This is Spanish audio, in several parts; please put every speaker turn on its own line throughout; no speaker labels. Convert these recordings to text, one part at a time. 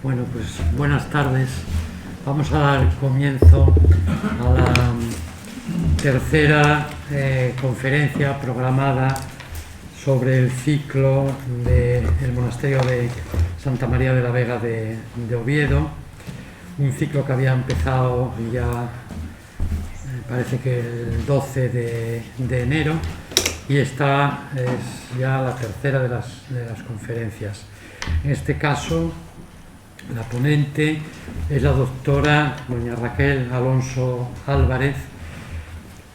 Bueno, pues buenas tardes. Vamos a dar comienzo a la tercera conferencia programada sobre el ciclo del monasterio de Santa María de la Vega de Oviedo, un ciclo que había empezado ya, parece que el 12 de enero, y esta es ya la tercera de las conferencias. En este caso, la ponente es la doctora doña Raquel Alonso Álvarez.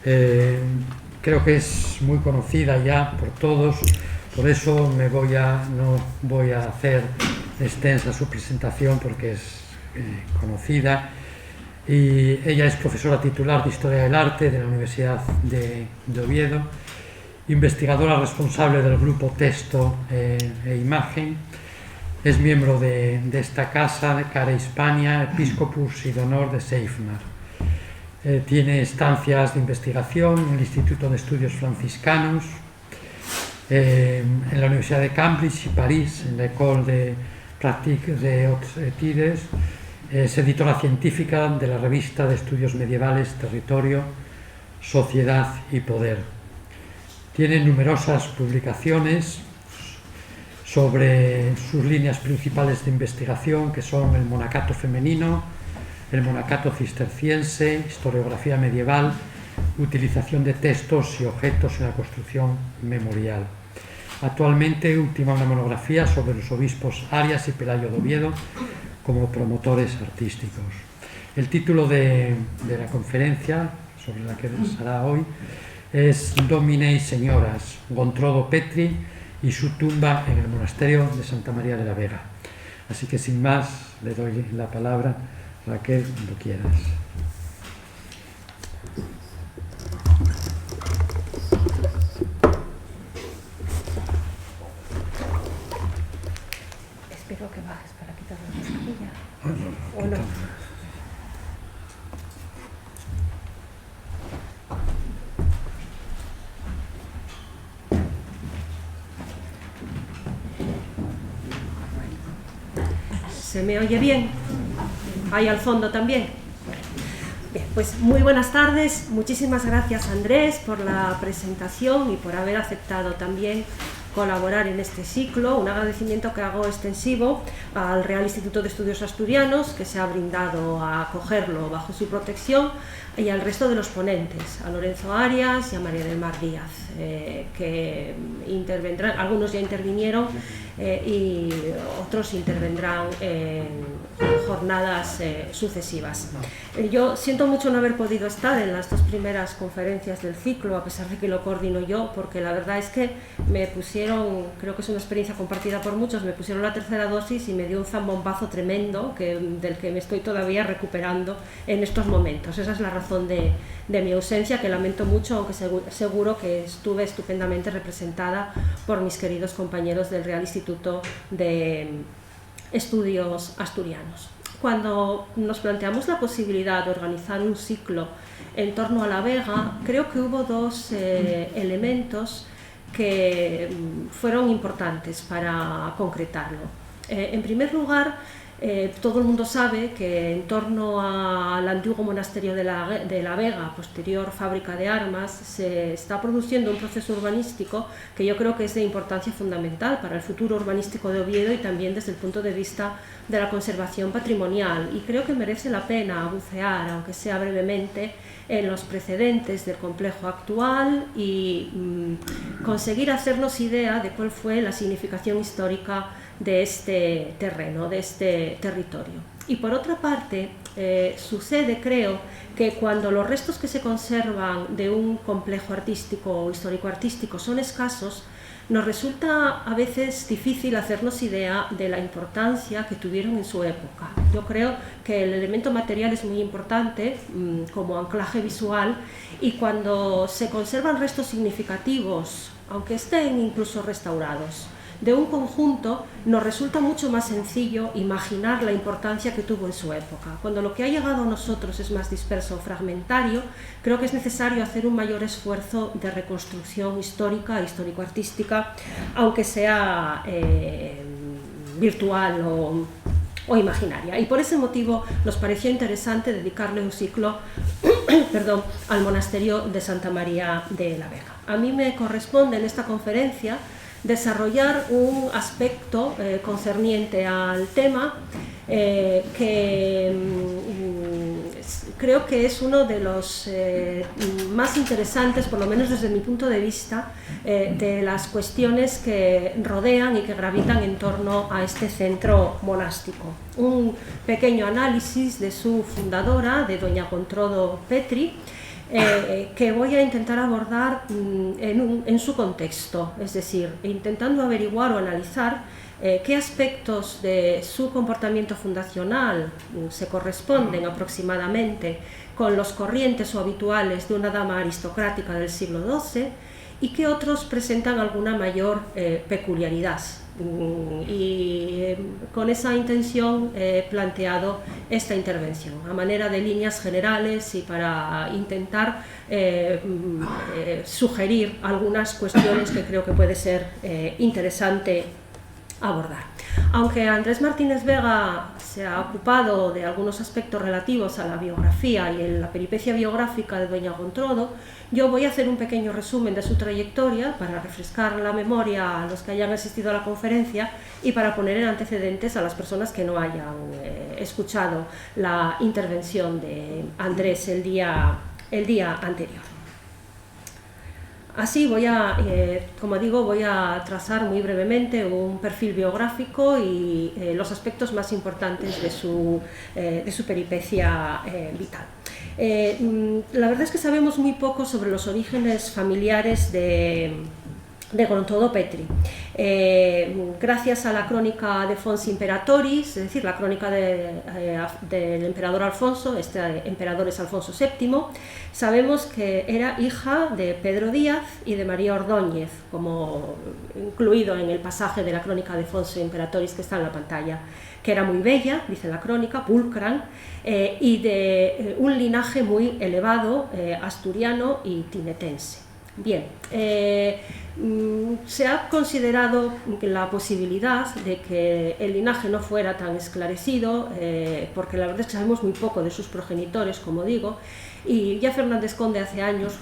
Creo que es muy conocida ya por todos, por eso no voy a hacer extensa su presentación porque es conocida. Y ella es profesora titular de Historia del Arte de la Universidad de Oviedo, investigadora responsable del grupo Texto e Imagen. Es miembro de esta casa, de Cara Hispania, Episcopus y de Honor de Seifmar. Tiene estancias de investigación en el Instituto de Estudios Franciscanos, en la Universidad de Cambridge y París, en la École de Pratique des Hautes Études. Es editora científica de la revista de estudios medievales Territorio, Sociedad y Poder. Tiene numerosas publicaciones sobre sus líneas principales de investigación, que son el monacato femenino, el monacato cisterciense, historiografía medieval, utilización de textos y objetos en la construcción memorial. Actualmente ultima una monografía sobre los obispos Arias y Pelayo de Oviedo como promotores artísticos. El título de la conferencia, sobre la que se hará hoy, es Domine y Señoras, Gontrodo Petri y su tumba en el monasterio de Santa María de la Vega. Así que sin más, le doy la palabra, Raquel, cuando quieras.
Espero que bajes para quitar la mascarilla. ¿O no? ¿Se me oye bien? ¿Ahí al fondo también? Bien, pues muy buenas tardes. Muchísimas gracias, Andrés, por la presentación y por haber aceptado también colaborar en este ciclo. Un agradecimiento que hago extensivo al Real Instituto de Estudios Asturianos, que se ha brindado a acogerlo bajo su protección, y al resto de los ponentes, a Lorenzo Arias y a María del Mar Díaz, que intervendrán, algunos ya intervinieron y otros intervendrán en jornadas sucesivas. Yo siento mucho no haber podido estar en las dos primeras conferencias del ciclo, a pesar de que lo coordino yo, porque la verdad es que me pusieron, creo que es una experiencia compartida por muchos, me pusieron la tercera dosis y me dio un zambombazo tremendo del que me estoy todavía recuperando en estos momentos. Esa es la razón de mi ausencia, que lamento mucho, aunque seguro que estuve estupendamente representada por mis queridos compañeros del Real Instituto de Estudios Asturianos. Cuando nos planteamos la posibilidad de organizar un ciclo en torno a la Vega, creo que hubo dos elementos que fueron importantes para concretarlo. En primer lugar, todo el mundo sabe que en torno al antiguo monasterio de la Vega, posterior fábrica de armas, se está produciendo un proceso urbanístico que yo creo que es de importancia fundamental para el futuro urbanístico de Oviedo y también desde el punto de vista de la conservación patrimonial. Y creo que merece la pena bucear, aunque sea brevemente, en los precedentes del complejo actual y conseguir hacernos idea de cuál fue la significación histórica de este terreno, de este territorio. Y por otra parte, sucede, creo, que cuando los restos que se conservan de un complejo artístico o histórico-artístico son escasos, nos resulta a veces difícil hacernos idea de la importancia que tuvieron en su época. Yo creo que el elemento material es muy importante como anclaje visual, y cuando se conservan restos significativos, aunque estén incluso restaurados, de un conjunto, nos resulta mucho más sencillo imaginar la importancia que tuvo en su época. Cuando lo que ha llegado a nosotros es más disperso o fragmentario, creo que es necesario hacer un mayor esfuerzo de reconstrucción histórica, histórico-artística, aunque sea virtual o imaginaria. Y por ese motivo nos pareció interesante dedicarle un ciclo perdón, al monasterio de Santa María de la Vega. A mí me corresponde en esta conferencia desarrollar un aspecto concerniente al tema que creo que es uno de los más interesantes, por lo menos desde mi punto de vista, de las cuestiones que rodean y que gravitan en torno a este centro monástico. Un pequeño análisis de su fundadora, de doña Gontrodo Petri, que voy a intentar abordar en su contexto, es decir, intentando averiguar o analizar qué aspectos de su comportamiento fundacional se corresponden aproximadamente con los corrientes o habituales de una dama aristocrática del siglo XII y qué otros presentan alguna mayor peculiaridad. Y con esa intención he planteado esta intervención a manera de líneas generales y para intentar sugerir algunas cuestiones que creo que puede ser interesante abordar. Aunque Andrés Martínez Vega se ha ocupado de algunos aspectos relativos a la biografía y en la peripecia biográfica de doña Gontrodo, yo voy a hacer un pequeño resumen de su trayectoria para refrescar la memoria a los que hayan asistido a la conferencia y para poner en antecedentes a las personas que no hayan escuchado la intervención de Andrés el día anterior. Así como digo, voy a trazar muy brevemente un perfil biográfico y los aspectos más importantes de su peripecia vital. La verdad es que sabemos muy poco sobre los orígenes familiares de Gontrodo Petri. Gracias a la crónica de Fons Imperatoris, es decir, la crónica del emperador Alfonso, este emperador es Alfonso VII, sabemos que era hija de Pedro Díaz y de María Ordóñez, como incluido en el pasaje de la crónica de Fons Imperatoris que está en la pantalla, que era muy bella, dice la crónica, pulcran, y de un linaje muy elevado, asturiano y tinetense. Bien, se ha considerado la posibilidad de que el linaje no fuera tan esclarecido, porque la verdad es que sabemos muy poco de sus progenitores, como digo, y ya Fernández Conde hace años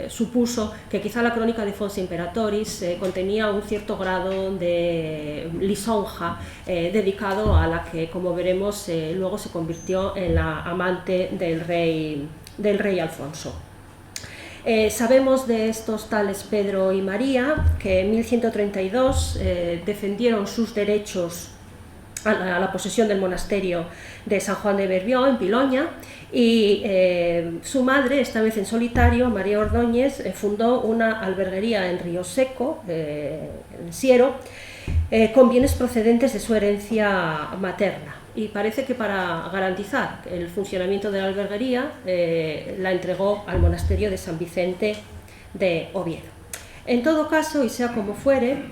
supuso que quizá la crónica de Fons Imperatoris contenía un cierto grado de lisonja dedicado a la que, como veremos, luego se convirtió en la amante del rey Alfonso. Sabemos de estos tales Pedro y María que en 1132 defendieron sus derechos a la posesión del monasterio de San Juan de Berbió en Piloña y su madre, esta vez en solitario, María Ordóñez, fundó una alberguería en Río Seco, en Siero, con bienes procedentes de su herencia materna. Y parece que para garantizar el funcionamiento de la alberguería la entregó al monasterio de San Vicente de Oviedo. En todo caso, y sea como fuere,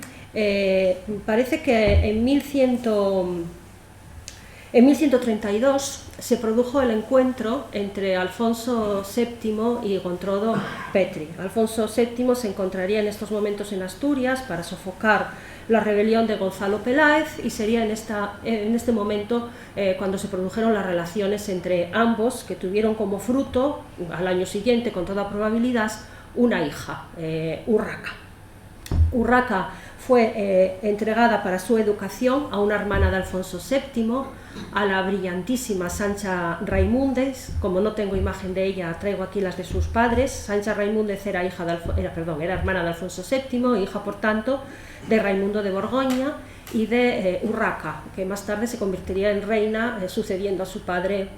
parece que en 1132 se produjo el encuentro entre Alfonso VII y Gontrodo Petri. Alfonso VII se encontraría en estos momentos en Asturias para sofocar la rebelión de Gonzalo Peláez y sería en este momento cuando se produjeron las relaciones entre ambos, que tuvieron como fruto, al año siguiente con toda probabilidad, una hija, Urraca. Urraca fue entregada para su educación a una hermana de Alfonso VII, a la brillantísima Sancha Raimúndez. Como no tengo imagen de ella, traigo aquí las de sus padres. Sancha Raimúndez era hermana de Alfonso VII, hija, por tanto, de Raimundo de Borgoña y de Urraca, que más tarde se convertiría en reina, sucediendo a su padre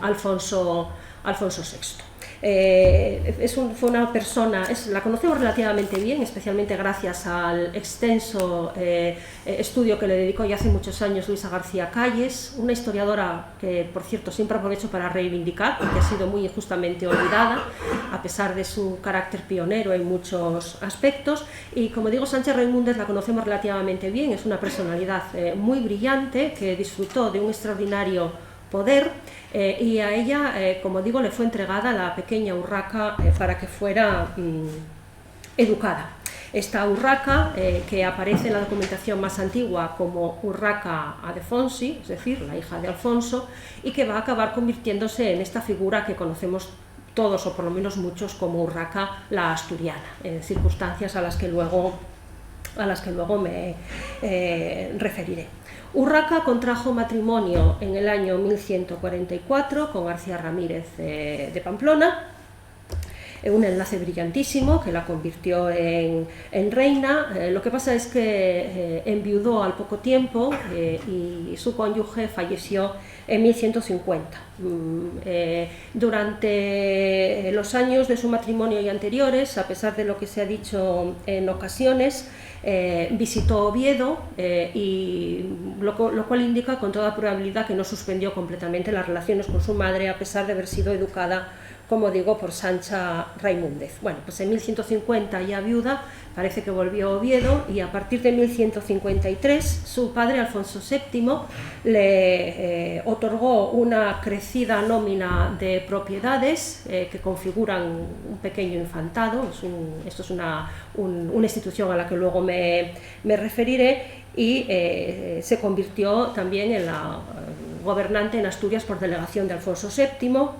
Alfonso VI. Fue una persona, la conocemos relativamente bien, especialmente gracias al extenso estudio que le dedicó ya hace muchos años Luisa García Calles, una historiadora que, por cierto, siempre aprovecho para reivindicar, porque ha sido muy injustamente olvidada, a pesar de su carácter pionero en muchos aspectos. Y como digo, Sánchez Raimúndez la conocemos relativamente bien, es una personalidad muy brillante que disfrutó de un extraordinario poder, y a ella, como digo, le fue entregada la pequeña Urraca para que fuera educada. Esta Urraca, que aparece en la documentación más antigua como Urraca Adefonsi, es decir, la hija de Alfonso, y que va a acabar convirtiéndose en esta figura que conocemos todos, o por lo menos muchos, como Urraca la asturiana, en circunstancias a las que luego me referiré. Urraca contrajo matrimonio en el año 1144 con García Ramírez de Pamplona, un enlace brillantísimo que la convirtió en reina. Lo que pasa es que enviudó al poco tiempo y su cónyuge falleció en 1150. Durante los años de su matrimonio y anteriores, a pesar de lo que se ha dicho en ocasiones, visitó Oviedo, y lo cual indica con toda probabilidad que no suspendió completamente las relaciones con su madre, a pesar de haber sido educada, como digo, por Sancha Raimúndez. Bueno, pues en 1150, ya viuda, parece que volvió a Oviedo, y a partir de 1153 su padre, Alfonso VII, le otorgó una crecida nómina de propiedades que configuran un pequeño infantado. Esto es una institución a la que luego me referiré, y se convirtió también en la gobernante en Asturias por delegación de Alfonso VII,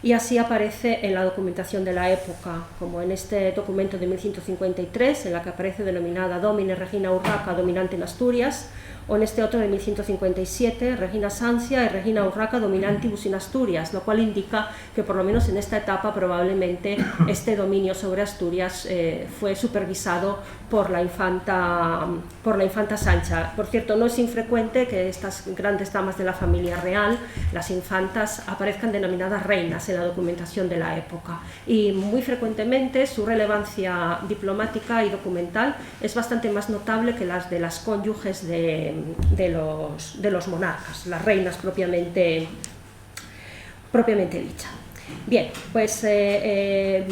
y así aparece en la documentación de la época, como en este documento de 1153, en la que aparece denominada Domine Regina Urraca, dominante en Asturias, o en este otro de 1157, Regina Sancia y Regina Urraca dominantibus in Asturias, lo cual indica que por lo menos en esta etapa probablemente este dominio sobre Asturias fue supervisado por la infanta Sancha. Por cierto, no es infrecuente que estas grandes damas de la familia real, las infantas, aparezcan denominadas reinas en la documentación de la época, y muy frecuentemente su relevancia diplomática y documental es bastante más notable que las de las cónyuges de los monarcas, las reinas propiamente dicha. Bien, pues este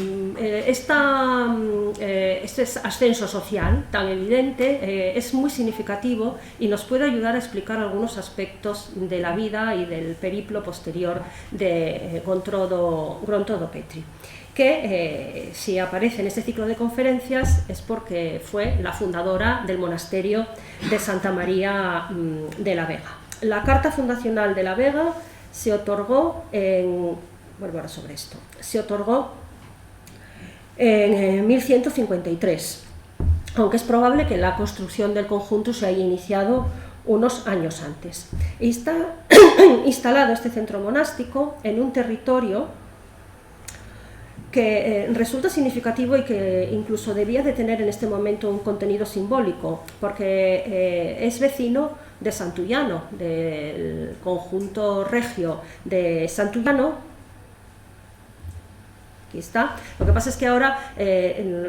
ascenso social tan evidente es muy significativo y nos puede ayudar a explicar algunos aspectos de la vida y del periplo posterior de Gontrodo Petri, que si aparece en este ciclo de conferencias es porque fue la fundadora del monasterio de Santa María de la Vega. La carta fundacional de la Vega se otorgó se otorgó en 1153, aunque es probable que la construcción del conjunto se haya iniciado unos años antes. Está instalado este centro monástico en un territorio que resulta significativo y que incluso debía de tener en este momento un contenido simbólico, porque es vecino de Santullano, del conjunto regio de Santullano. Aquí está. Lo que pasa es que ahora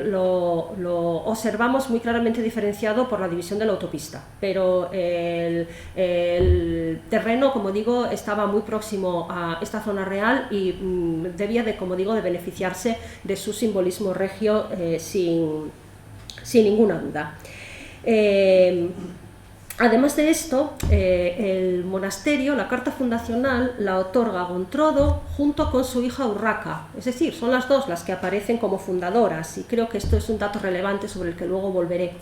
lo observamos muy claramente diferenciado por la división de la autopista, pero el terreno, como digo, estaba muy próximo a esta zona real y debía de, como digo, de beneficiarse de su simbolismo regio sin ninguna duda. Además de esto, el monasterio, la carta fundacional, la otorga Gontrodo junto con su hija Urraca, es decir, son las dos las que aparecen como fundadoras, y creo que esto es un dato relevante sobre el que luego volveré,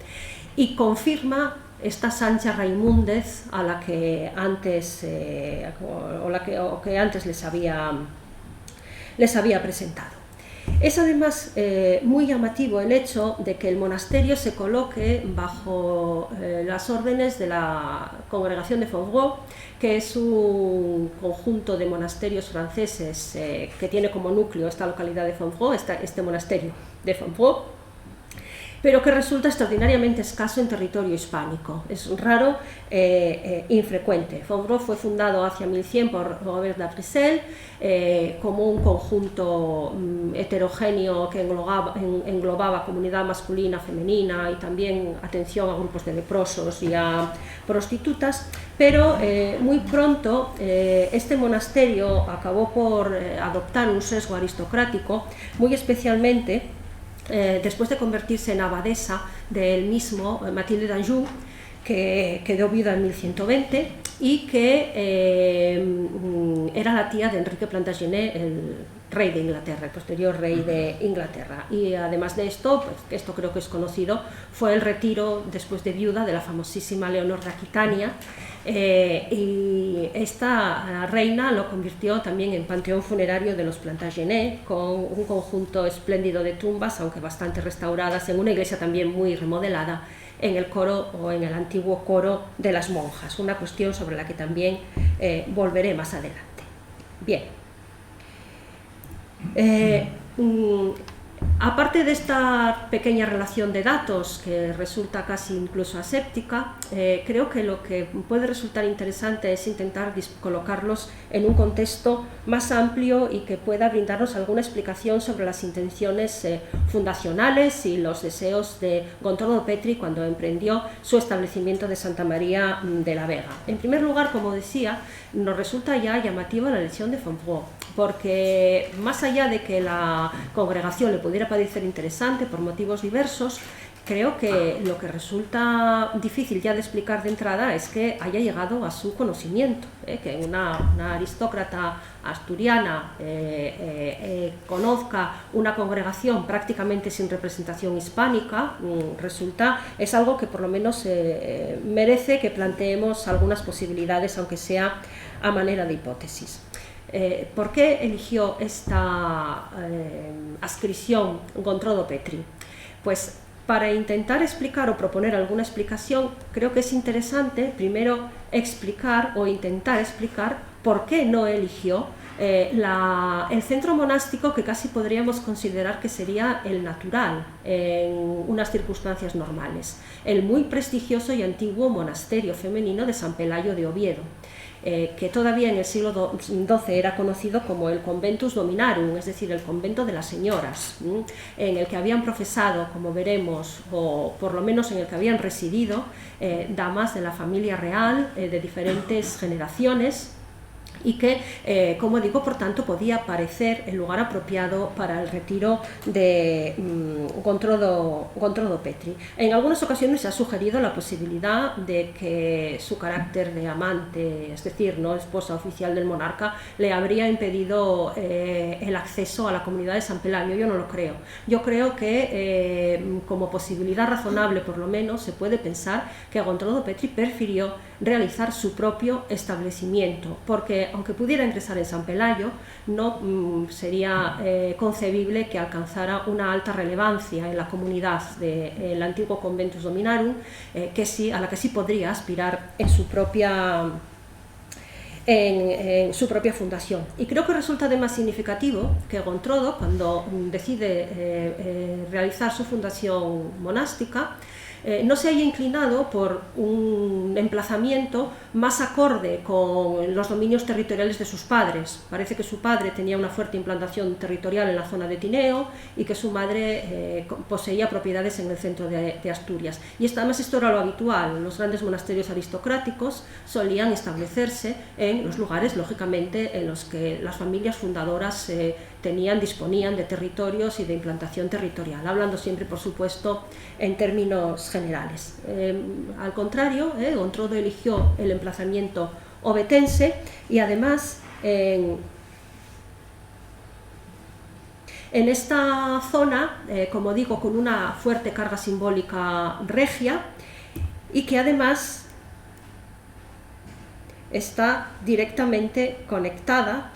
y confirma esta Sancha Raimúndez a la que antes, que antes les había presentado. Es además muy llamativo el hecho de que el monasterio se coloque bajo las órdenes de la Congregación de Fontevraud, que es un conjunto de monasterios franceses que tiene como núcleo esta localidad de Fontevraud, este monasterio de Fontevraud, pero que resulta extraordinariamente escaso en territorio hispánico. Es raro, infrecuente. Fontevraud fue fundado hacia 1100 por Robert d'Abrissel como un conjunto heterogéneo que englobaba comunidad masculina, femenina y también atención a grupos de leprosos y a prostitutas, pero muy pronto este monasterio acabó por adoptar un sesgo aristocrático, muy especialmente después de convertirse en abadesa del mismo Matilde d'Anjou, que quedó viuda en 1120 y que era la tía de Enrique Plantagenet, el rey de Inglaterra, el posterior rey de Inglaterra. Y además de esto, pues, esto creo que es conocido, fue el retiro después de viuda de la famosísima Leonor de Aquitania, y esta reina lo convirtió también en panteón funerario de los Plantagenet, con un conjunto espléndido de tumbas, aunque bastante restauradas, en una iglesia también muy remodelada, en el coro o en el antiguo coro de las monjas, una cuestión sobre la que también volveré más adelante. Bien. Aparte de esta pequeña relación de datos que resulta casi incluso aséptica, creo que lo que puede resultar interesante es intentar colocarlos en un contexto más amplio y que pueda brindarnos alguna explicación sobre las intenciones fundacionales y los deseos de Gontrudo Petri cuando emprendió su establecimiento de Santa María de la Vega. En primer lugar, como decía, nos resulta ya llamativa la elección de Fontevraud, porque más allá de que la congregación le pudiera parecer interesante por motivos diversos, creo que lo que resulta difícil ya de explicar de entrada es que haya llegado a su conocimiento, que una aristócrata asturiana conozca una congregación prácticamente sin representación hispánica, es algo que por lo menos merece que planteemos algunas posibilidades, aunque sea a manera de hipótesis. ¿Por qué eligió esta adscripción Gontrudo Petri? Pues para intentar explicar o proponer alguna explicación, creo que es interesante primero explicar o intentar explicar por qué no eligió el centro monástico que casi podríamos considerar que sería el natural en unas circunstancias normales, el muy prestigioso y antiguo monasterio femenino de San Pelayo de Oviedo, que todavía en el siglo XII era conocido como el Conventus Dominarum, es decir, el convento de las señoras, en el que habían profesado, como veremos, o por lo menos en el que habían residido damas de la familia real de diferentes generaciones, y que, como digo, por tanto, podía parecer el lugar apropiado para el retiro de Gontrudo Petri. En algunas ocasiones se ha sugerido la posibilidad de que su carácter de amante, es decir, no esposa oficial del monarca, le habría impedido el acceso a la comunidad de San Pelayo. Yo no lo creo. Yo creo que, como posibilidad razonable, por lo menos, se puede pensar que Gontrudo Petri prefirió realizar su propio establecimiento, porque aunque pudiera ingresar en San Pelayo, no sería concebible que alcanzara una alta relevancia en la comunidad del antiguo Conventus Dominarum, a la que sí podría aspirar en su propia fundación. Y creo que resulta además significativo que Gontrudo, cuando decide realizar su fundación monástica, no se haya inclinado por un emplazamiento más acorde con los dominios territoriales de sus padres. Parece que su padre tenía una fuerte implantación territorial en la zona de Tineo y que su madre poseía propiedades en el centro de Asturias. Y además esto era lo habitual. Los grandes monasterios aristocráticos solían establecerse en los lugares, lógicamente, en los que las familias fundadoras disponían de territorios y de implantación territorial, hablando siempre, por supuesto, en términos generales. Al contrario, Gontrudo eligió el emplazamiento ovetense y además en esta zona, como digo, con una fuerte carga simbólica regia y que además está directamente conectada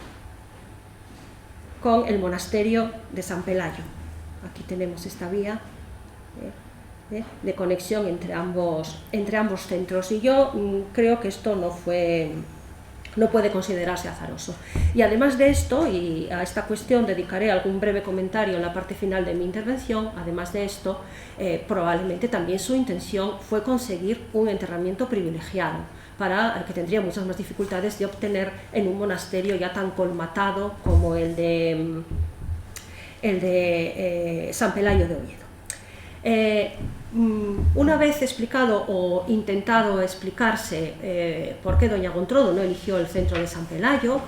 con el monasterio de San Pelayo. Aquí tenemos esta vía de conexión entre ambos centros, y yo creo que esto no puede considerarse azaroso. Y además de esto, y a esta cuestión dedicaré algún breve comentario en la parte final de mi intervención, además de esto, probablemente también su intención fue conseguir un enterramiento privilegiado, para que tendría muchas más dificultades de obtener en un monasterio ya tan colmatado como el de San Pelayo de Oviedo. Una vez explicado o intentado explicarse por qué doña Gontrudo no eligió el centro de San Pelayo,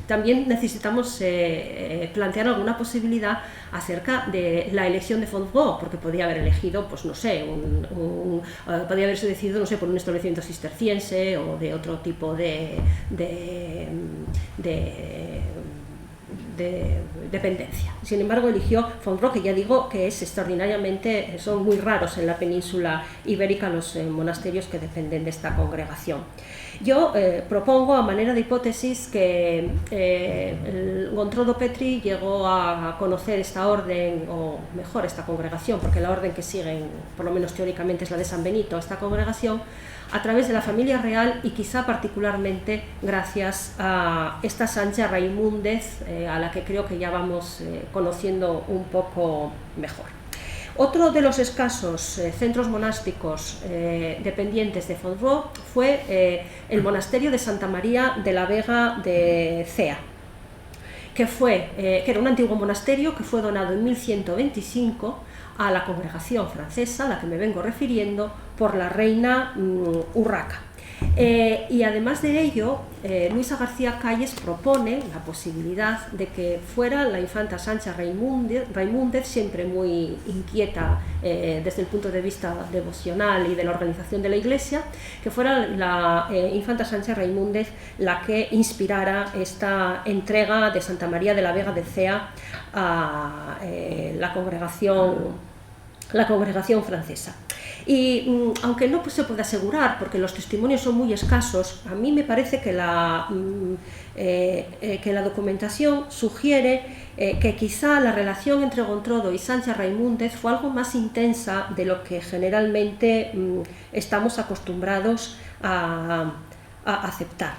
también necesitamos plantear alguna posibilidad acerca de la elección de Fontevraud, porque podría haber elegido, pues no sé, podría haberse decidido, no sé, por un establecimiento cisterciense o de otro tipo de dependencia. Sin embargo, eligió Font-Romeu, que ya digo que es extraordinariamente, son muy raros en la península ibérica los monasterios que dependen de esta congregación. Yo propongo, a manera de hipótesis, que Gontroddo Petri llegó a conocer esta orden, o mejor, esta congregación, porque la orden que siguen, por lo menos teóricamente, es la de San Benito, esta congregación, a través de la familia real y quizá particularmente gracias a esta Sancha Raimúndez, a la que creo que ya vamos conociendo un poco mejor. Otro de los escasos centros monásticos dependientes de Font-Romeu fue el monasterio de Santa María de la Vega de Cea, que era un antiguo monasterio que fue donado en 1125 a la congregación francesa, a la que me vengo refiriendo, por la reina Urraca. Y además de ello, Luisa García Calles propone la posibilidad de que fuera la infanta Sancha Raimúndez, siempre muy inquieta desde el punto de vista devocional y de la organización de la Iglesia, que fuera la infanta Sancha Raimúndez la que inspirara esta entrega de Santa María de la Vega de Cea a la congregación francesa. Y aunque no se puede asegurar, porque los testimonios son muy escasos, a mí me parece que la documentación sugiere que quizá la relación entre Gontroddo y Sancha Raimúndez fue algo más intensa de lo que generalmente estamos acostumbrados a aceptar.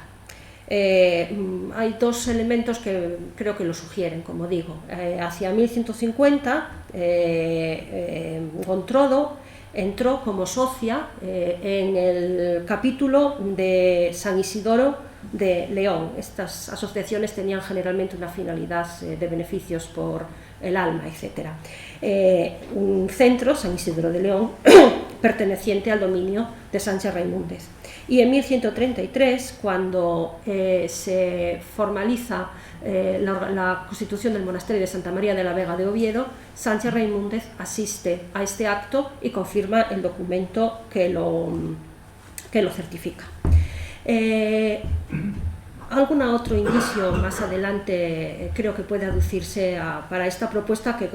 Hay dos elementos que creo que lo sugieren, como digo. Hacia 1150, Gontroddo entró como socia en el capítulo de San Isidoro de León. Estas asociaciones tenían generalmente una finalidad de beneficios por el alma, etc. Un centro, San Isidoro de León, perteneciente al dominio de Sancha Raimúndez. Y en 1133, cuando se formaliza la constitución del monasterio de Santa María de la Vega de Oviedo, Sancha Raimúndez asiste a este acto y confirma el documento que lo certifica. Algún otro indicio más adelante creo que puede aducirse para esta propuesta que,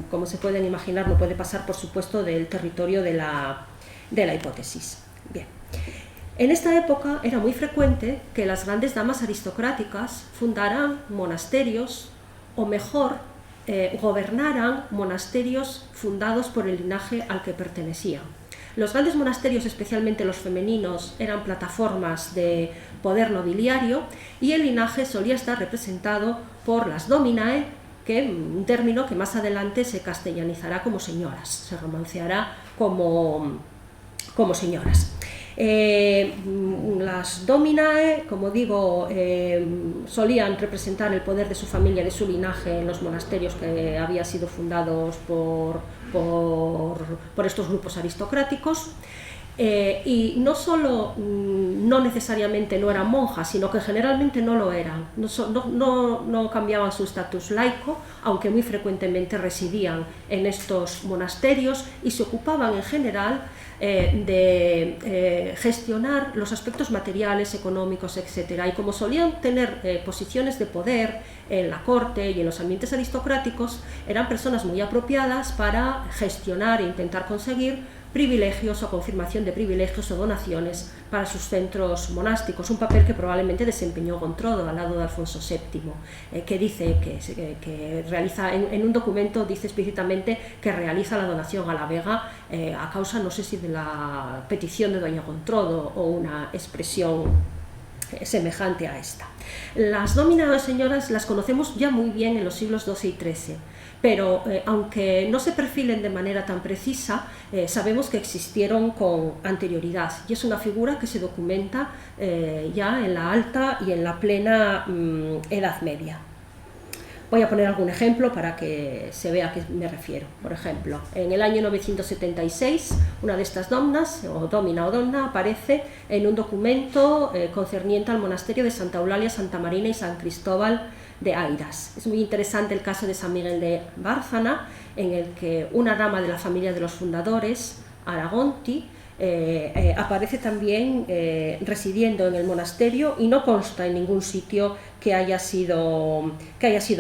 como se pueden imaginar, no puede pasar, por supuesto, del territorio de la hipótesis. Bien. En esta época era muy frecuente que las grandes damas aristocráticas fundaran monasterios, o mejor, gobernaran monasterios fundados por el linaje al que pertenecían. Los grandes monasterios, especialmente los femeninos, eran plataformas de poder nobiliario y el linaje solía estar representado por las dominae, que un término que más adelante se castellanizará como señoras, se romanceará como señoras. Las dominae, como digo, solían representar el poder de su familia, de su linaje en los monasterios que habían sido fundados por estos grupos aristocráticos. Y no solo no necesariamente no eran monjas, sino que generalmente no lo eran, no cambiaban su estatus laico, aunque muy frecuentemente residían en estos monasterios y se ocupaban en general de gestionar los aspectos materiales, económicos, etc. Y como solían tener posiciones de poder en la corte y en los ambientes aristocráticos, eran personas muy apropiadas para gestionar e intentar conseguir privilegios o confirmación de privilegios o donaciones para sus centros monásticos, un papel que probablemente desempeñó Gontroddo al lado de Alfonso VII, que dice que realiza, en un documento dice explícitamente que realiza la donación a la Vega a causa, no sé si de la petición de doña Gontroddo o una expresión semejante a esta. Las dominadas señoras las conocemos ya muy bien en los siglos XII y XIII, pero aunque no se perfilen de manera tan precisa, sabemos que existieron con anterioridad y es una figura que se documenta ya en la alta y en la plena Edad Media. Voy a poner algún ejemplo para que se vea a qué me refiero. Por ejemplo, en el año 976, una de estas domnas, o domina o donna, aparece en un documento concerniente al monasterio de Santa Eulalia, Santa Marina y San Cristóbal de Airas. Es muy interesante el caso de San Miguel de Bárcena, en el que una dama de la familia de los fundadores, Aragonti, aparece también residiendo en el monasterio y no consta en ningún sitio que haya sido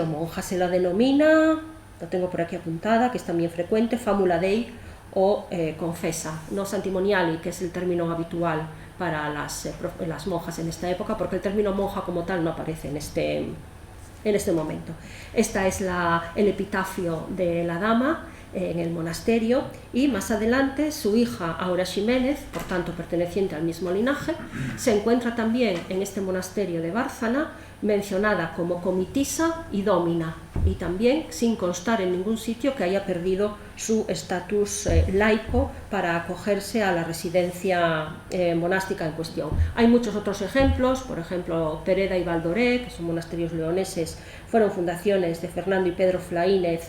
monja. Se la denomina, lo tengo por aquí apuntada, que es también frecuente, famula Dei o confesa, no santimoniali, que es el término habitual para las monjas en esta época, porque el término monja como tal no aparece en este momento. Este es el epitafio de la dama en el monasterio, y más adelante su hija Aura Ximénez, por tanto perteneciente al mismo linaje, se encuentra también en este monasterio de Bárcena, mencionada como comitisa y dómina, y también sin constar en ningún sitio que haya perdido su estatus laico para acogerse a la residencia monástica en cuestión. Hay muchos otros ejemplos, por ejemplo Pereda y Valdoré, que son monasterios leoneses, fueron fundaciones de Fernando y Pedro Flaínez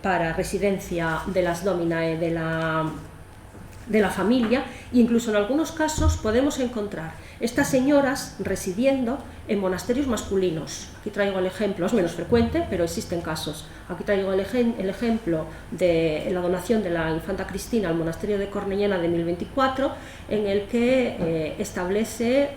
para residencia de las dominae de la familia, e incluso en algunos casos podemos encontrar estas señoras residiendo en monasterios masculinos. Aquí traigo el ejemplo, es menos frecuente, pero existen casos. Aquí traigo el ejemplo de la donación de la infanta Cristina al monasterio de Cornellana de 1024, en el que establece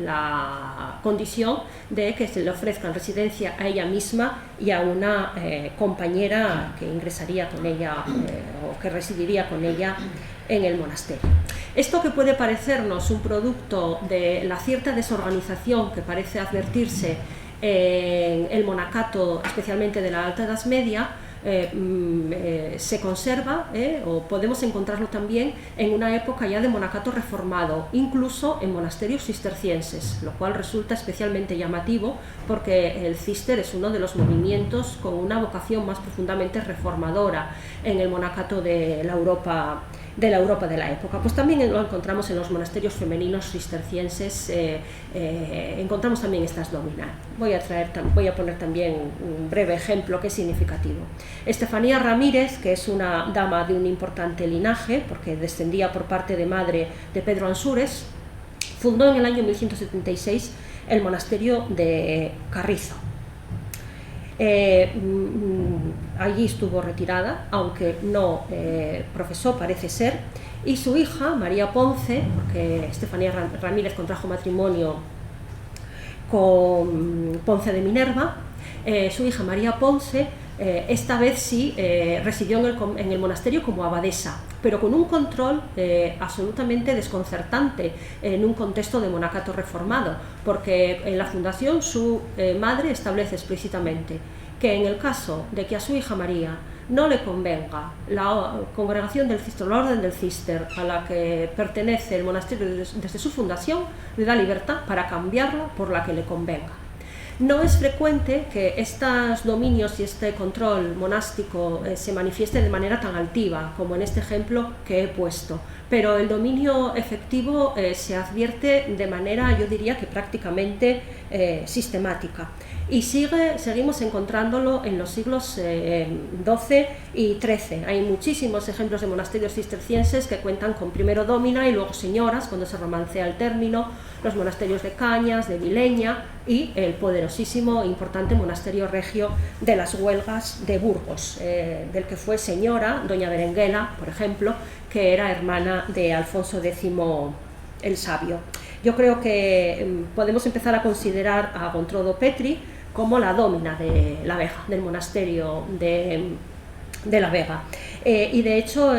la condición de que se le ofrezcan residencia a ella misma y a una compañera que ingresaría con ella o que residiría con ella en el monasterio. Esto, que puede parecernos un producto de la cierta desorganización que parece advertirse en el monacato, especialmente de la Alta Edad Media, se conserva o podemos encontrarlo también en una época ya de monacato reformado, incluso en monasterios cistercienses, lo cual resulta especialmente llamativo porque el cister es uno de los movimientos con una vocación más profundamente reformadora en el monacato de la Europa de la época. Pues también lo encontramos en los monasterios femeninos cistercienses, encontramos también estas dominae. Voy a poner también un breve ejemplo que es significativo. Estefanía Ramírez, que es una dama de un importante linaje, porque descendía por parte de madre de Pedro Ansúrez, fundó en el año 1176 el monasterio de Carrizo. Allí estuvo retirada, aunque no profesó, parece ser, y su hija, María Ponce, porque Estefanía Ramírez contrajo matrimonio con Ponce de Minerva, su hija María Ponce esta vez sí residió en el monasterio como abadesa, pero con un control absolutamente desconcertante en un contexto de monacato reformado, porque en la fundación su madre establece explícitamente que en el caso de que a su hija María no le convenga la congregación del Cister, la orden del Cister a la que pertenece el monasterio desde su fundación, le da libertad para cambiarla por la que le convenga. No es frecuente que estos dominios y este control monástico se manifieste de manera tan altiva como en este ejemplo que he puesto, pero el dominio efectivo se advierte de manera, yo diría que prácticamente sistemática. Y seguimos encontrándolo en los siglos XII y XIII. Hay muchísimos ejemplos de monasterios cistercienses que cuentan con primero domina y luego señoras, cuando se romancea el término, los monasterios de Cañas, de Vileña y el poderosísimo e importante monasterio regio de las Huelgas de Burgos, del que fue señora doña Berenguela, por ejemplo, que era hermana de Alfonso X el Sabio. Yo creo que podemos empezar a considerar a Gontrodo Petri como la dómina de la Vega, del monasterio de la Vega. Y de hecho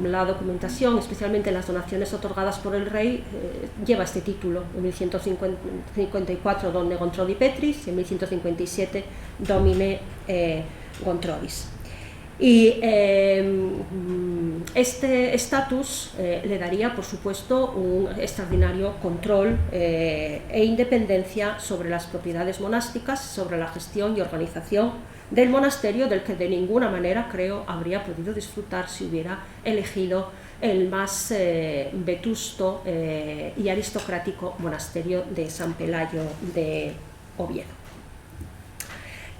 la documentación, especialmente las donaciones otorgadas por el rey, lleva este título: en 1154 Donne Gontrodi Petris y en 1157 Domine Gontrodis. Y este estatus le daría, por supuesto, un extraordinario control e independencia sobre las propiedades monásticas, sobre la gestión y organización del monasterio, del que de ninguna manera, creo, habría podido disfrutar si hubiera elegido el más vetusto y aristocrático monasterio de San Pelayo de Oviedo.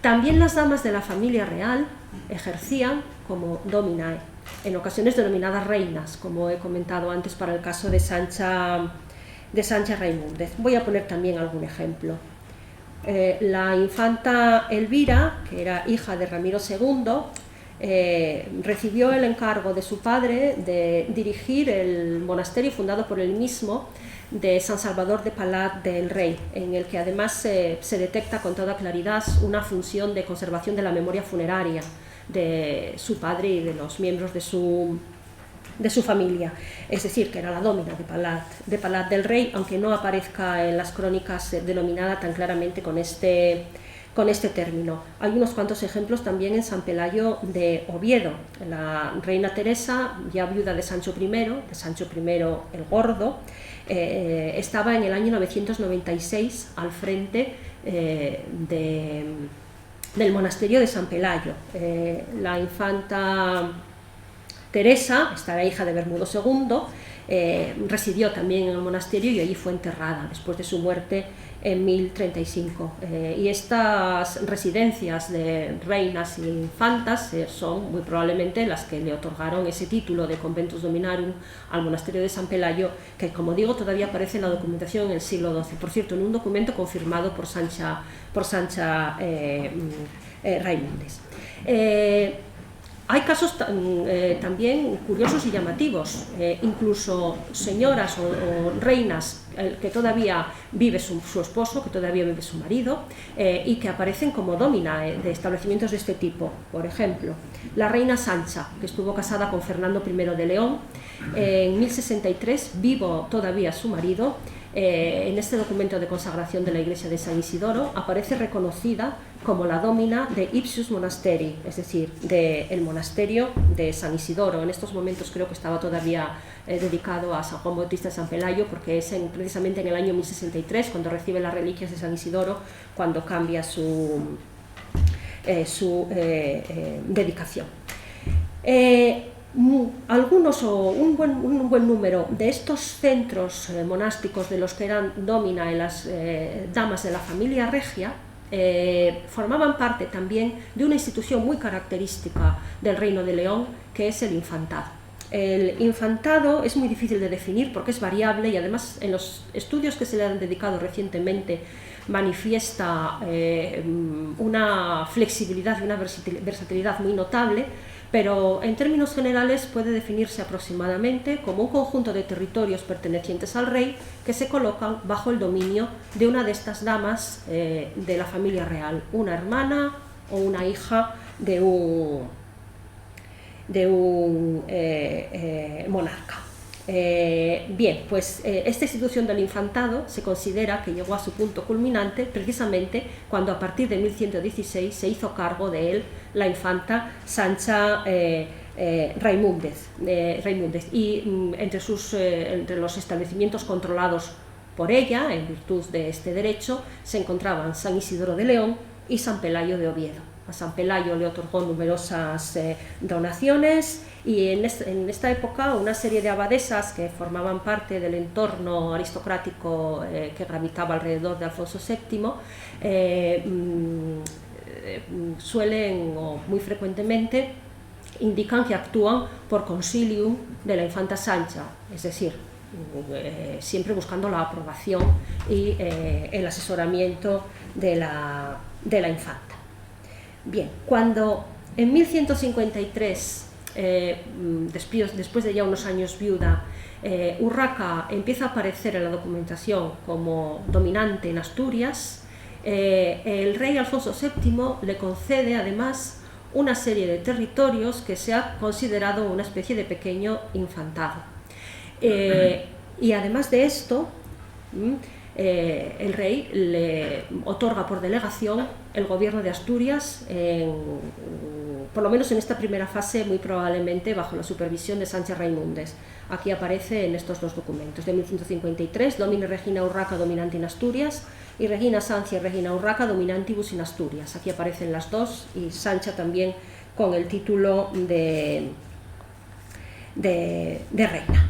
También las damas de la familia real ejercían como dominae, en ocasiones denominadas reinas, como he comentado antes para el caso de Sancha Raimúndez. Voy a poner también algún ejemplo. La infanta Elvira, que era hija de Ramiro II, recibió el encargo de su padre de dirigir el monasterio fundado por él mismo de San Salvador de Palat del Rey, en el que además se detecta con toda claridad una función de conservación de la memoria funeraria de su padre y de los miembros de su familia, es decir, que era la dómina de Palat del Rey, aunque no aparezca en las crónicas denominada tan claramente con este término. Hay unos cuantos ejemplos también en San Pelayo de Oviedo. La reina Teresa, ya viuda de Sancho I el Gordo, estaba en el año 996 al frente del monasterio de San Pelayo. La infanta Teresa, esta era hija de Bermudo II, residió también en el monasterio y allí fue enterrada después de su muerte en 1035. Y estas residencias de reinas y infantas son muy probablemente las que le otorgaron ese título de Conventus Dominarum al monasterio de San Pelayo, que, como digo, todavía aparece en la documentación en el siglo XII. Por cierto, en un documento confirmado por Sancha Raimundes. Hay casos también curiosos y llamativos, incluso señoras o reinas que todavía vive su esposo, que todavía vive su marido, y que aparecen como dómina de establecimientos de este tipo. Por ejemplo, la reina Sancha, que estuvo casada con Fernando I de León, en 1063, vivo todavía su marido. En este documento de consagración de la iglesia de San Isidoro aparece reconocida como la dómina de Ipsius Monasteri, es decir, del monasterio de San Isidoro. En estos momentos creo que estaba todavía dedicado a San Juan Bautista de San Pelayo, porque es precisamente en el año 1063, cuando recibe las reliquias de San Isidoro, cuando cambia su dedicación. Algunos o un buen número de estos centros monásticos de los que eran dómina en las damas de la familia regia formaban parte también de una institución muy característica del Reino de León, que es el infantado. El infantado es muy difícil de definir porque es variable y además en los estudios que se le han dedicado recientemente manifiesta una flexibilidad y una versatilidad muy notable, pero en términos generales puede definirse aproximadamente como un conjunto de territorios pertenecientes al rey que se colocan bajo el dominio de una de estas damas de la familia real, una hermana o una hija de un monarca. Bien, pues esta institución del infantado se considera que llegó a su punto culminante precisamente cuando a partir de 1116 se hizo cargo de él la infanta Sancha Raimundes, y entre los establecimientos controlados por ella, en virtud de este derecho, se encontraban San Isidoro de León y San Pelayo de Oviedo. A San Pelayo le otorgó numerosas donaciones y en esta época una serie de abadesas que formaban parte del entorno aristocrático que gravitaba alrededor de Alfonso VII suelen o muy frecuentemente indican que actúan por consilium de la infanta Sancha, es decir, siempre buscando la aprobación y el asesoramiento de la infanta. Bien, cuando en 1153, después de ya unos años viuda, Urraca empieza a aparecer en la documentación como dominante en Asturias, el rey Alfonso VII le concede además una serie de territorios que se ha considerado una especie de pequeño infantado. Y además de esto, el rey le otorga por delegación el gobierno de Asturias, por lo menos en esta primera fase, muy probablemente bajo la supervisión de Sancha Raimundes. Aquí aparece en estos dos documentos de 1153, Domine Regina Urraca dominante in Asturias y Regina Sancia y Regina Urraca dominantibus in Asturias. Aquí aparecen las dos y Sancha también con el título de reina.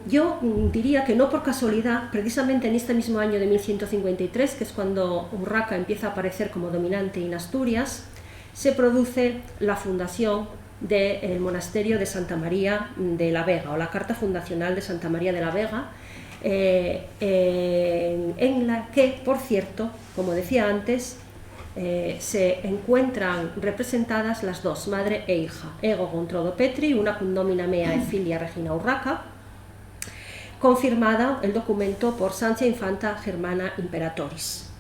Yo diría que no por casualidad, precisamente en este mismo año de 1153, que es cuando Urraca empieza a aparecer como dominante en Asturias, se produce la fundación del monasterio de Santa María de la Vega, o la carta fundacional de Santa María de la Vega, en la que, por cierto, como decía antes, se encuentran representadas las dos, madre e hija, ego Gontrodo Petri, una condomina mea e filia Regina Urraca, confirmada el documento por Sancha Infanta Germana Imperatoris.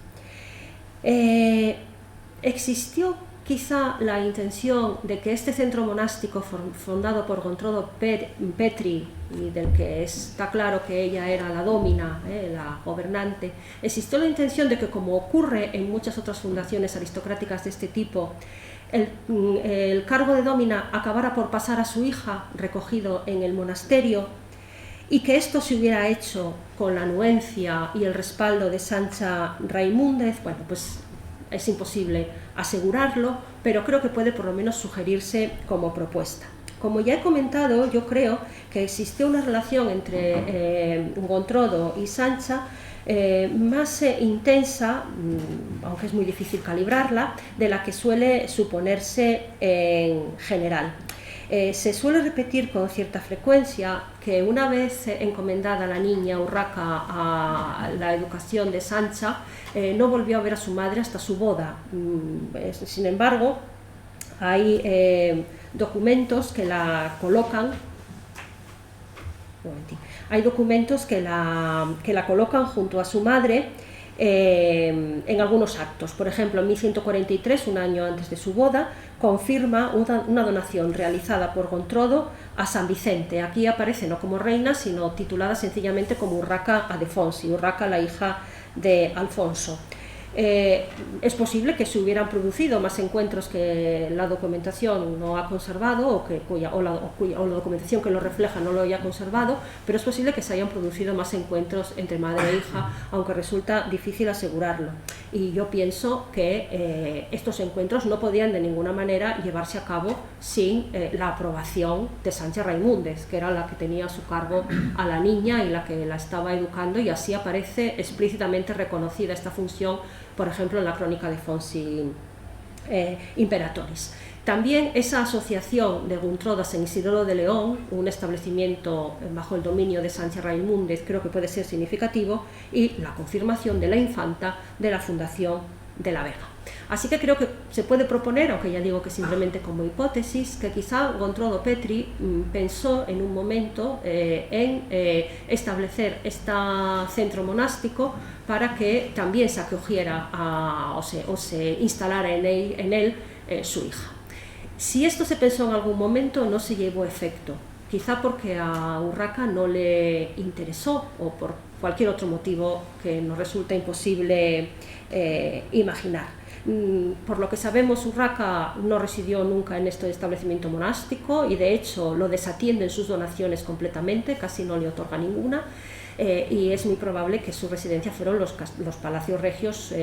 Existió quizá la intención de que este centro monástico fundado por Gontrodo Petri, y del que está claro que ella era la domina, la gobernante, existió la intención de que, como ocurre en muchas otras fundaciones aristocráticas de este tipo, el cargo de domina acabara por pasar a su hija, recogido en el monasterio, y que esto se hubiera hecho con la anuencia y el respaldo de Sancha Raimúndez. Bueno, pues es imposible asegurarlo, pero creo que puede por lo menos sugerirse como propuesta. Como ya he comentado, yo creo que existió una relación entre Gontrodo y Sancha más intensa, aunque es muy difícil calibrarla, de la que suele suponerse en general. Se suele repetir con cierta frecuencia que una vez encomendada la niña Urraca a la educación de Sancha, no volvió a ver a su madre hasta su boda. Sin embargo, hay documentos que la colocan junto a su madre en algunos actos. Por ejemplo, en 1143, un año antes de su boda, confirma una donación realizada por Gontrodo a San Vicente. Aquí aparece no como reina, sino titulada sencillamente como Urraca Adefonsi, Urraca la hija de Alfonso. Es posible que se hubieran producido más encuentros que la documentación no ha conservado o la documentación que lo refleja no lo haya conservado, pero es posible que se hayan producido más encuentros entre madre e hija, aunque resulta difícil asegurarlo. Y yo pienso que estos encuentros no podían de ninguna manera llevarse a cabo sin la aprobación de Sancha Raimúndez, que era la que tenía a su cargo a la niña y la que la estaba educando, y así aparece explícitamente reconocida esta función, por ejemplo, en la crónica de Fonsi Imperatoris. También esa asociación de Gontrodo a San Isidoro de León, un establecimiento bajo el dominio de Sancha Raimúndez, creo que puede ser significativo, y la confirmación de la infanta de la fundación de la Vega. Así que creo que se puede proponer, aunque ya digo que simplemente como hipótesis, que quizá Gontrodo Petri pensó en un momento en establecer este centro monástico para que también se acogiera o se instalara en él su hija. Si esto se pensó en algún momento, no se llevó a efecto, quizá porque a Urraca no le interesó o por cualquier otro motivo que nos resulta imposible imaginar. Por lo que sabemos, Urraca no residió nunca en este establecimiento monástico y de hecho lo desatiende en sus donaciones completamente, casi no le otorga ninguna, y es muy probable que su residencia fueron los palacios regios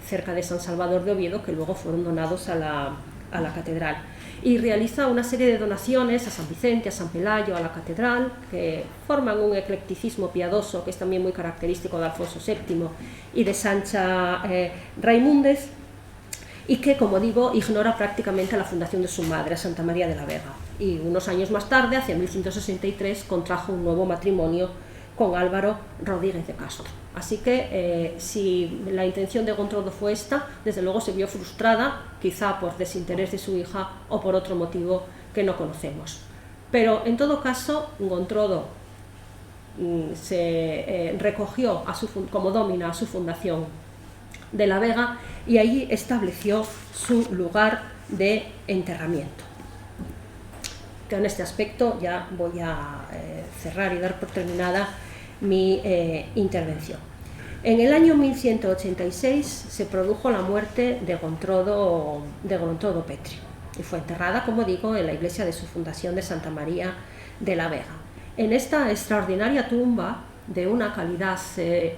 cerca de San Salvador de Oviedo, que luego fueron donados a la catedral. Y realiza una serie de donaciones a San Vicente, a San Pelayo, a la catedral, que forman un eclecticismo piadoso que es también muy característico de Alfonso VII y de Sancha Raimúndez, y que, como digo, ignora prácticamente la fundación de su madre, a Santa María de la Vega. Y unos años más tarde, hacia 1163, contrajo un nuevo matrimonio con Álvaro Rodríguez de Castro. Así que si la intención de Gontrodo fue esta, desde luego se vio frustrada, quizá por desinterés de su hija o por otro motivo que no conocemos. Pero en todo caso, Gontrodo se recogió como domina a su fundación de la Vega y allí estableció su lugar de enterramiento. En este aspecto ya voy a cerrar y dar por terminada mi intervención. En el año 1186 se produjo la muerte de Gontrodo Petri y fue enterrada, como digo, en la iglesia de su fundación de Santa María de la Vega. En esta extraordinaria tumba, de una calidad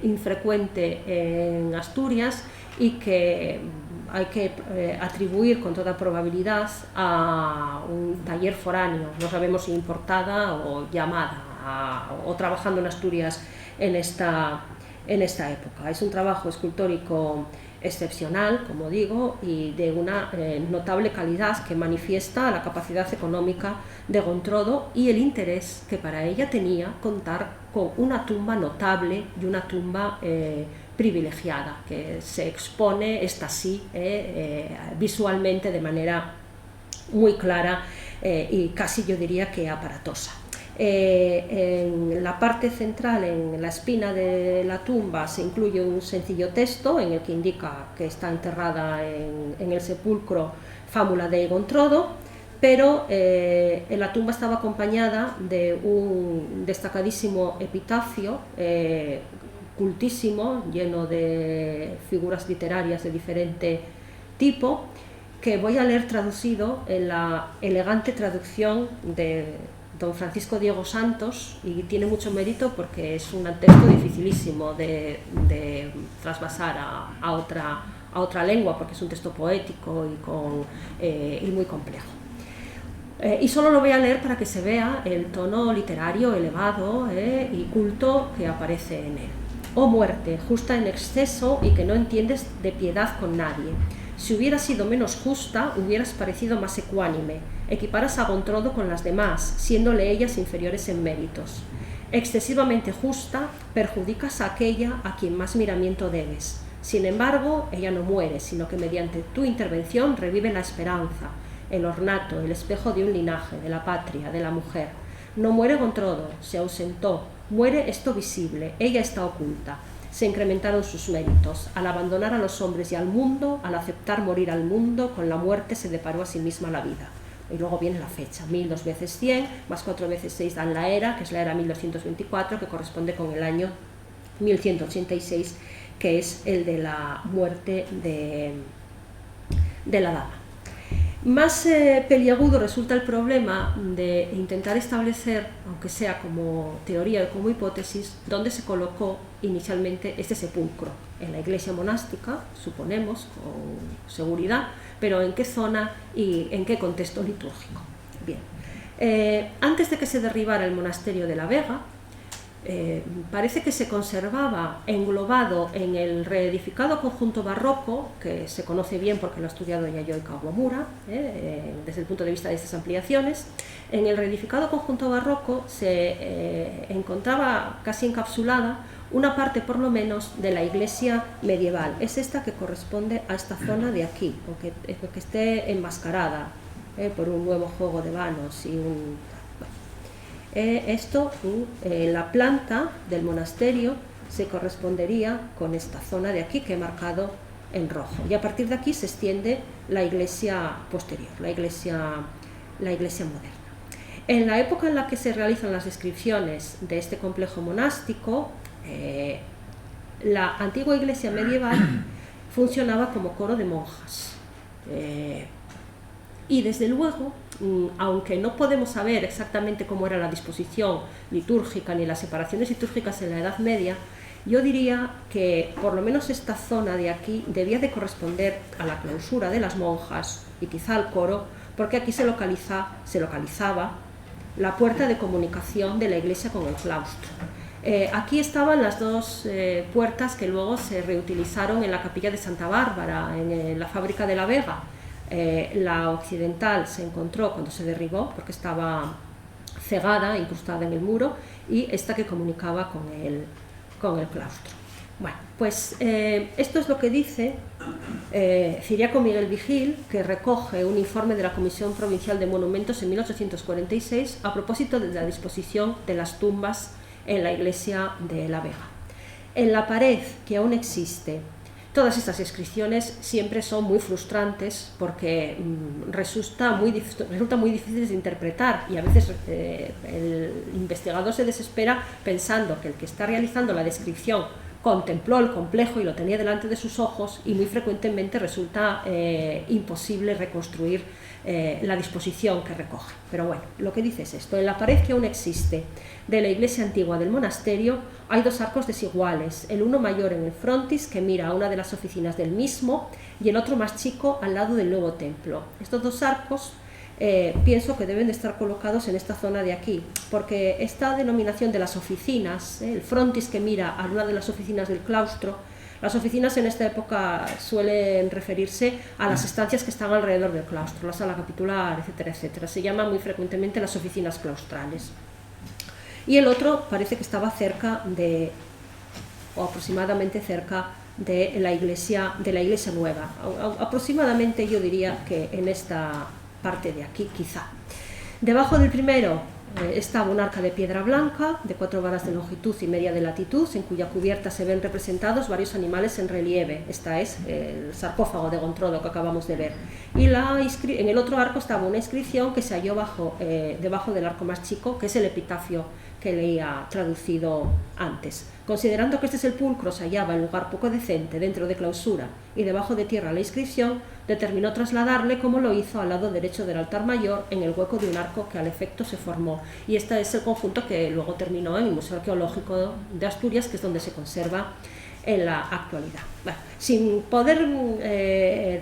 infrecuente en Asturias y que hay que atribuir con toda probabilidad a un taller foráneo, no sabemos si importada o llamada, o trabajando en Asturias en esta en esta época. Es un trabajo escultórico excepcional, como digo, y de una notable calidad que manifiesta la capacidad económica de Gontrodo y el interés que para ella tenía contar con una tumba notable y una tumba privilegiada, que se expone, esta sí, visualmente de manera muy clara y casi yo diría que aparatosa. En la parte central, en la espina de la tumba, se incluye un sencillo texto en el que indica que está enterrada en el sepulcro Fámula de Gontrodo, pero la tumba estaba acompañada de un destacadísimo epitafio cultísimo, lleno de figuras literarias de diferente tipo, que voy a leer traducido en la elegante traducción de don Francisco Diego Santos, y tiene mucho mérito porque es un texto dificilísimo de trasvasar a otra lengua, porque es un texto poético y muy complejo. Y solo lo voy a leer para que se vea el tono literario elevado y culto que aparece en él. Oh muerte, justa en exceso y que no entiendes de piedad con nadie. Si hubieras sido menos justa, hubieras parecido más ecuánime. Equiparas a Gontrodo con las demás, siéndole ellas inferiores en méritos. Excesivamente justa, perjudicas a aquella a quien más miramiento debes. Sin embargo, ella no muere, sino que mediante tu intervención revive la esperanza, el ornato, el espejo de un linaje, de la patria, de la mujer. No muere Gontrodo, se ausentó, muere esto visible, ella está oculta. Se incrementaron sus méritos. Al abandonar a los hombres y al mundo, al aceptar morir al mundo, con la muerte se deparó a sí misma la vida. Y luego viene la fecha, 1000 2 veces 100, más 4 veces 6 dan la era, que es la era 1224, que corresponde con el año 1186, que es el de la muerte de la dama. Más peliagudo resulta el problema de intentar establecer, aunque sea como teoría o como hipótesis, dónde se colocó inicialmente este sepulcro. En la iglesia monástica, suponemos, con seguridad, pero en qué zona y en qué contexto litúrgico. Bien. Antes de que se derribara el monasterio de la Vega, parece que se conservaba englobado en el reedificado conjunto barroco, que se conoce bien porque lo ha estudiado Yayoi Kawamura, desde el punto de vista de estas ampliaciones. En el reedificado conjunto barroco se encontraba casi encapsulada una parte por lo menos de la iglesia medieval. Es esta que corresponde a esta zona de aquí, aunque esté enmascarada por un nuevo juego de vanos y la planta del monasterio se correspondería con esta zona de aquí que he marcado en rojo, y a partir de aquí se extiende la iglesia posterior, la iglesia moderna. En la época en la que se realizan las descripciones de este complejo monástico, la antigua iglesia medieval funcionaba como coro de monjas, y desde luego, aunque no podemos saber exactamente cómo era la disposición litúrgica ni las separaciones litúrgicas en la Edad Media, yo diría que por lo menos esta zona de aquí debía de corresponder a la clausura de las monjas y quizá al coro, porque aquí se localizaba la puerta de comunicación de la iglesia con el claustro. Aquí estaban las dos puertas que luego se reutilizaron en la capilla de Santa Bárbara, en la fábrica de la Vega. La occidental se encontró cuando se derribó porque estaba cegada, incrustada en el muro, y esta que comunicaba con el claustro. Bueno, pues esto es lo que dice Ciriaco Miguel Vigil, que recoge un informe de la Comisión Provincial de Monumentos en 1846 a propósito de la disposición de las tumbas en la iglesia de la Vega. En la pared que aún existe, todas estas inscripciones siempre son muy frustrantes porque resulta muy difíciles de interpretar, y a veces el investigador se desespera pensando que el que está realizando la descripción contempló el complejo y lo tenía delante de sus ojos, y muy frecuentemente resulta imposible reconstruir la disposición que recoge. Pero bueno, lo que dice es esto: en la pared que aún existe de la iglesia antigua del monasterio hay dos arcos desiguales, el uno mayor en el frontis que mira a una de las oficinas del mismo y el otro más chico al lado del nuevo templo. Estos dos arcos pienso que deben de estar colocados en esta zona de aquí, porque esta denominación de las oficinas, el frontis que mira a una de las oficinas del claustro, las oficinas en esta época suelen referirse a las estancias que están alrededor del claustro, la sala capitular, etcétera, etcétera. Se llaman muy frecuentemente las oficinas claustrales. Y el otro parece que estaba cerca de, o aproximadamente cerca de la iglesia nueva. Aproximadamente yo diría que en esta parte de aquí, quizá. Debajo del primero estaba un arca de piedra blanca de 4 varas de longitud y media de latitud, en cuya cubierta se ven representados varios animales en relieve. Esta es el sarcófago de Gontrodo que acabamos de ver. Y en el otro arco estaba una inscripción que se halló debajo del arco más chico, que es el epitafio que leía traducido antes. Considerando que este sepulcro se hallaba en lugar poco decente, dentro de clausura y debajo de tierra la inscripción, determinó trasladarle, como lo hizo, al lado derecho del altar mayor, en el hueco de un arco que al efecto se formó. Y este es el conjunto que luego terminó en el Museo Arqueológico de Asturias, que es donde se conserva en la actualidad. Bueno, sin poder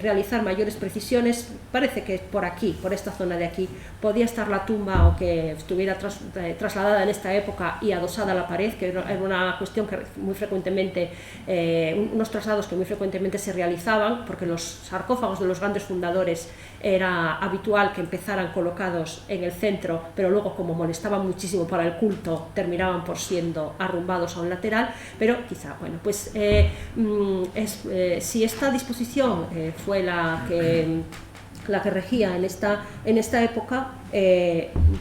realizar mayores precisiones, parece que por aquí, por esta zona de aquí, podía estar la tumba, o que estuviera trasladada en esta época y adosada a la pared, que era una cuestión que muy frecuentemente, unos traslados que muy frecuentemente se realizaban, porque los sarcófagos de los grandes fundadores era habitual que empezaran colocados en el centro, pero luego, como molestaban muchísimo para el culto, terminaban por siendo arrumbados a un lateral. Pero quizá, bueno, pues si esta disposición fue la que regía en esta época,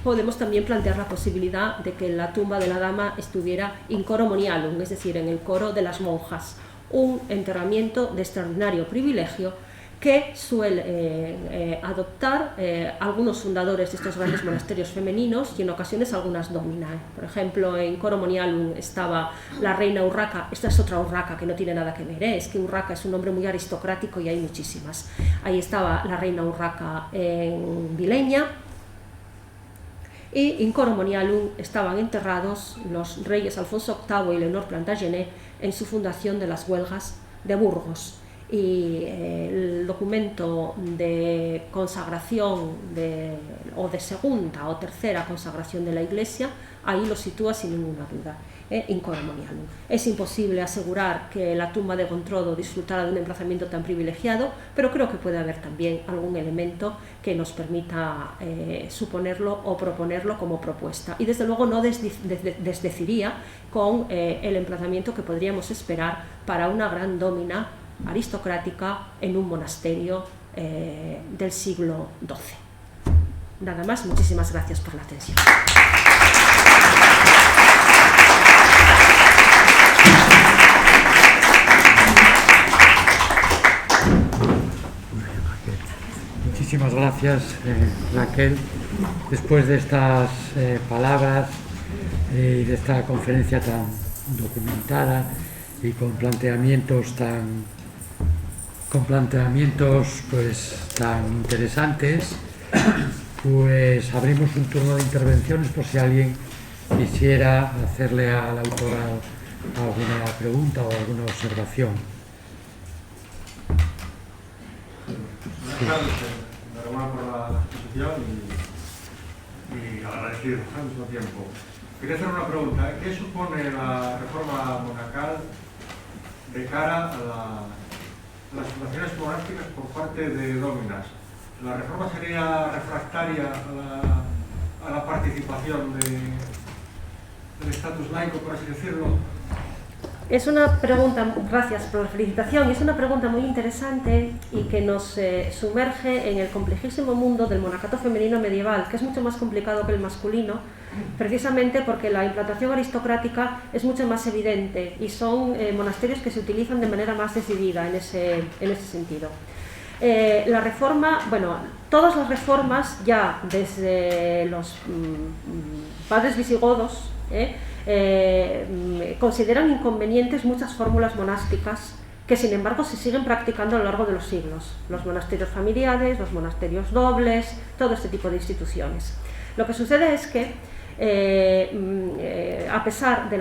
podemos también plantear la posibilidad de que la tumba de la dama estuviera in coro monialum, es decir, en el coro de las monjas, un enterramiento de extraordinario privilegio que suele adoptar algunos fundadores de estos grandes monasterios femeninos, y en ocasiones algunas dominae. Por ejemplo, en Coro Monialum estaba la reina Urraca. Esta es otra Urraca que no tiene nada que ver, es que Urraca es un nombre muy aristocrático y hay muchísimas. Ahí estaba la reina Urraca en Vileña, y en Coro Monialum estaban enterrados los reyes Alfonso VIII y Leonor Plantagenet en su fundación de las Huelgas de Burgos. Y el documento de consagración o de segunda o tercera consagración de la Iglesia ahí lo sitúa sin ninguna duda, in coro monialum. Es imposible asegurar que la tumba de Gontrodo disfrutara de un emplazamiento tan privilegiado, pero creo que puede haber también algún elemento que nos permita suponerlo o proponerlo como propuesta. Y desde luego no desdeciría con el emplazamiento que podríamos esperar para una gran dómina aristocrática en un monasterio del siglo XII. Nada más, muchísimas gracias por la atención.
Muchísimas gracias, Raquel. Después de estas palabras y de esta conferencia tan documentada y con planteamientos pues tan interesantes, pues abrimos un turno de intervenciones por si alguien quisiera hacerle a la autora alguna pregunta o alguna observación.
Buenas tardes, enhorabuena por la exposición y agradecido al mismo tiempo. Quería hacer una pregunta. ¿Qué supone la reforma monacal de cara a las fundaciones monásticas por parte de dóminas? ¿La reforma sería refractaria a la participación del estatus laico, por así decirlo?
Es una pregunta, gracias por la felicitación, es una pregunta muy interesante y que nos sumerge en el complejísimo mundo del monacato femenino medieval, que es mucho más complicado que el masculino, precisamente porque la implantación aristocrática es mucho más evidente y son monasterios que se utilizan de manera más decidida en ese sentido. La reforma, bueno, todas las reformas ya desde los padres visigodos consideran inconvenientes muchas fórmulas monásticas que sin embargo se siguen practicando a lo largo de los siglos. Los monasterios familiares, los monasterios dobles, todo este tipo de instituciones. Lo que sucede es que a pesar de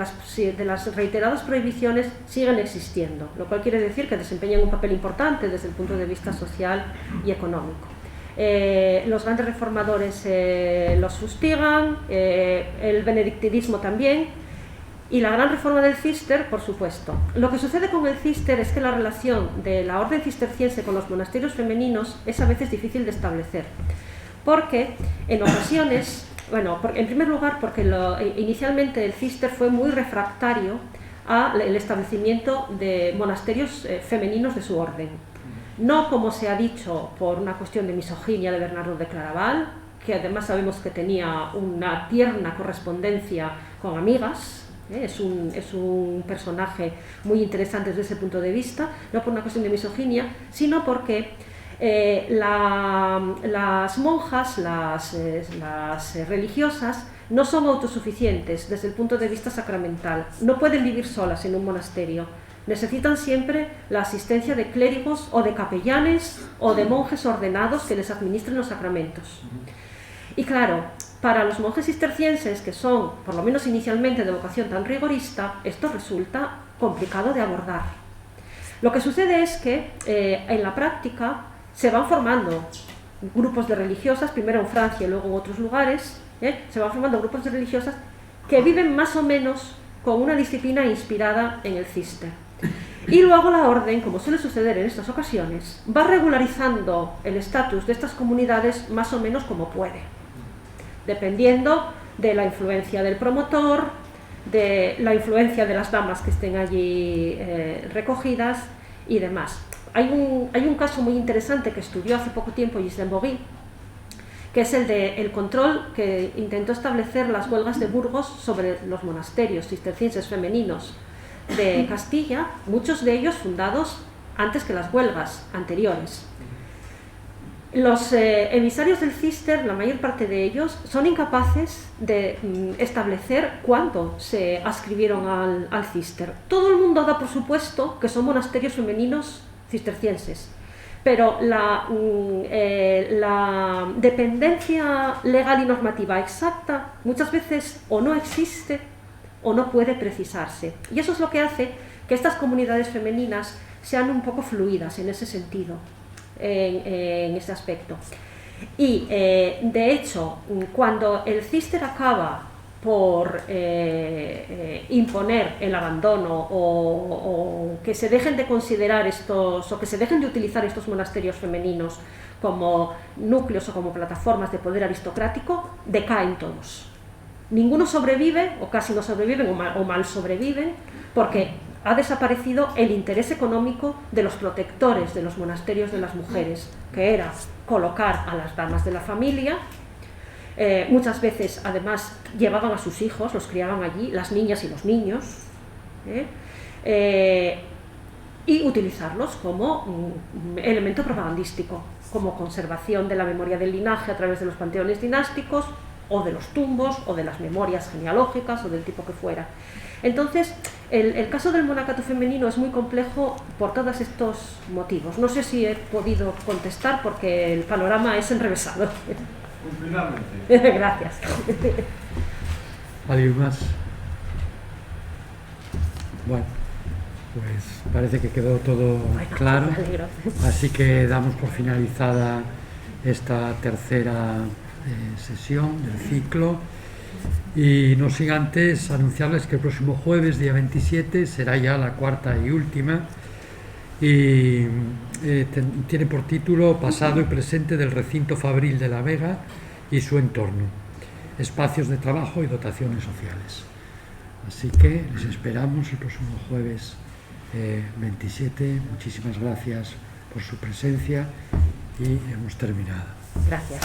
las reiteradas prohibiciones siguen existiendo, lo cual quiere decir que desempeñan un papel importante desde el punto de vista social y económico. los grandes reformadores los fustigan, el benedictinismo también, y la gran reforma del Cister, por supuesto. Lo que sucede con el Cister es que la relación de la orden cisterciense con los monasterios femeninos es a veces difícil de establecer, porque en ocasiones, bueno, en primer lugar porque inicialmente el Cister fue muy refractario al establecimiento de monasterios femeninos de su orden. No, como se ha dicho, por una cuestión de misoginia de Bernardo de Claraval, que además sabemos que tenía una tierna correspondencia con amigas. Es un personaje muy interesante desde ese punto de vista, no por una cuestión de misoginia, sino porque las monjas, las religiosas, no son autosuficientes desde el punto de vista sacramental, no pueden vivir solas en un monasterio, necesitan siempre la asistencia de clérigos o de capellanes o de monjes ordenados que les administren los sacramentos. Y claro, para los monjes cistercienses, que son, por lo menos inicialmente, de vocación tan rigorista, esto resulta complicado de abordar. Lo que sucede es que en la práctica se van formando grupos de religiosas, primero en Francia y luego en otros lugares, se van formando grupos de religiosas que viven más o menos con una disciplina inspirada en el Cister. Y luego la orden, como suele suceder en estas ocasiones, va regularizando el estatus de estas comunidades más o menos como puede, dependiendo de la influencia del promotor, de la influencia de las damas que estén allí recogidas y demás. Hay un caso muy interesante que estudió hace poco tiempo Ghislaine Bory, que es el del control que intentó establecer las huelgas de Burgos sobre los monasterios cistercienses femeninos de Castilla, muchos de ellos fundados antes que las huelgas anteriores. Los emisarios del Cister, la mayor parte de ellos, son incapaces de establecer cuándo se adscribieron al Cister. Todo el mundo da por supuesto que son monasterios femeninos cistercienses, pero la dependencia legal y normativa exacta muchas veces o no existe o no puede precisarse. Y eso es lo que hace que estas comunidades femeninas sean un poco fluidas en ese sentido, en ese aspecto. Y de hecho, cuando el Cister acaba por imponer el abandono o que se dejen de considerar estos, o que se dejen de utilizar estos monasterios femeninos como núcleos o como plataformas de poder aristocrático, decaen todos. Ninguno sobrevive, o casi no sobreviven, o mal sobreviven, porque ha desaparecido el interés económico de los protectores de los monasterios de las mujeres, que era colocar a las damas de la familia. Muchas veces, además, llevaban a sus hijos, los criaban allí, las niñas y los niños, y utilizarlos como elemento propagandístico, como conservación de la memoria del linaje a través de los panteones dinásticos, o de los tumbos, o de las memorias genealógicas, o del tipo que fuera. Entonces, el caso del monacato femenino es muy complejo por todos estos motivos. No sé si he podido contestar porque el panorama es enrevesado.
Cumplidamente.
Gracias.
¿Alguien más? Bueno, pues parece que quedó todo claro. Así que damos por finalizada esta tercera sesión del ciclo. Y no sin antes anunciarles que el próximo jueves, día 27, será ya la cuarta y última, y tiene por título Pasado y presente del recinto fabril de La Vega y su entorno, espacios de trabajo y dotaciones sociales. Así que les esperamos el próximo jueves 27. Muchísimas gracias por su presencia y hemos terminado.
Gracias.